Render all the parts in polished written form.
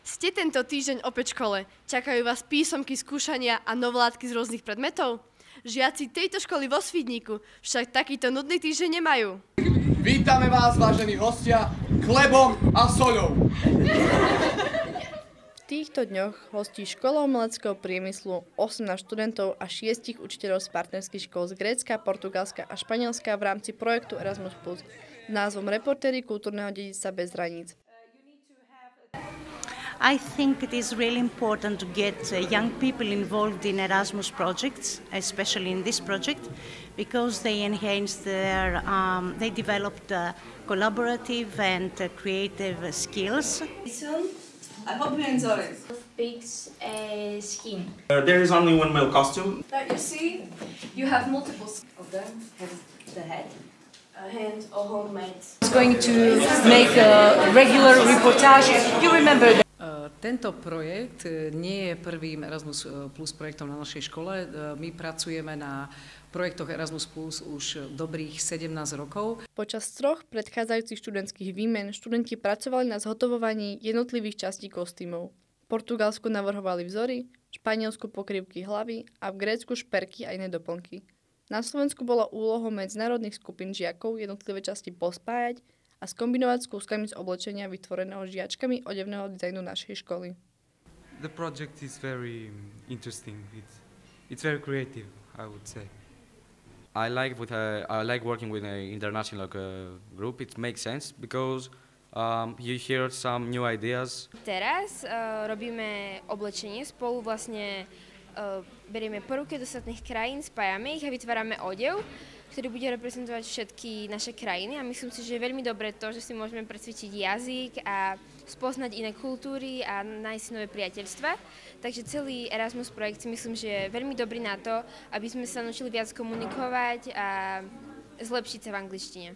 Ste tento týždeň opäť v škole. Čakajú vás písomky, skúšania a novlátky z rôznych predmetov? Žiaci tejto školy vo Svidníku však takýto nudný týždeň nemajú. Vítame vás, vážení hostia, chlebom a soľou. V týchto dňoch hostí Škola umeleckého priemyslu 18 študentov a 6 učiteľov z partnerských škôl z Grécka, Portugalska a Španielska v rámci projektu Erasmus+ s názvom Reportéri kultúrneho dedičstva bez hraníc. I think it is really important to get young people involved in Erasmus projects, especially in this project, because they enhance they developed collaborative and creative skills. I hope you enjoy it. Pigs skin. There is only one male costume. You see, you have multiples of them. Have the head, a hand, or homemade. It's going to make a regular reportage. You remember that. Tento projekt nie je prvým Erasmus Plus projektom na našej škole. My pracujeme na projektoch Erasmus Plus už dobrých 17 rokov. Počas 3 predchádzajúcich študentských výmen študenti pracovali na zhotovovaní jednotlivých častí kostýmov. V Portugalsku navrhovali vzory, v Španielsku pokrývky hlavy a v Grécku šperky a iné doplnky. Na Slovensku bola úlohou medzinárodných skupín žiakov jednotlivé časti pospájať a skombinovať s kúskami z oblečenia vytvoreného žiačkami odevného dizajnu našej školy. The project is very interesting. It's very creative, I would say. I like working with an international group. It makes sense because you hear some new ideas. Teraz robíme oblečenie spolu, vlastne berieme poruky z ostatných krajín, spájame ich a vytvárame odev, ktorý bude reprezentovať všetky naše krajiny a myslím si, že je veľmi dobré to, že si môžeme precvičiť jazyk a spoznať iné kultúry a nájsť nové priateľstva. Takže celý Erasmus projekt si myslím, že je veľmi dobrý na to, aby sme sa naučili viac komunikovať a zlepšiť sa v angličtine.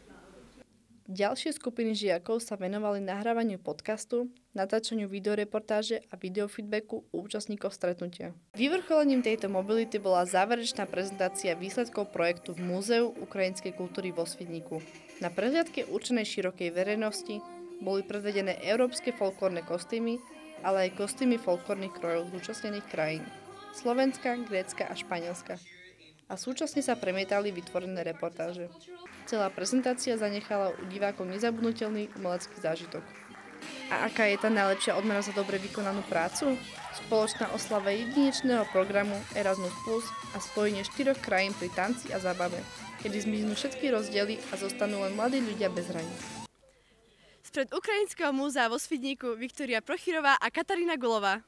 Ďalšie skupiny žiakov sa venovali nahrávaniu podcastu, natáčaniu videoreportáže a videofeedbacku u účastníkov stretnutia. Vyvrcholením tejto mobility bola záverečná prezentácia výsledkov projektu v Múzeu ukrajinskej kultúry vo Svidníku. Na prehliadke určenej širokej verejnosti boli predvedené európske folklórne kostýmy, ale aj kostýmy folklórnych krojov zúčastnených krajín Slovenska, Grécka a Španielska. A súčasne sa premietali vytvorené reportáže. Celá prezentácia zanechala u divákov nezabudnutelný umelecký zážitok. A aká je tá najlepšia odmena za dobre vykonanú prácu? Spoločná oslava jedinečného programu Erasmus Plus a spojenie 4 krajín pri tanci a zábave, kedy zmiznú všetky rozdiely a zostanú len mladí ľudia bez hraníc. Spred Ukrajinského múzea vo Svidníku Viktória Prochyrová a Katarína Gulová.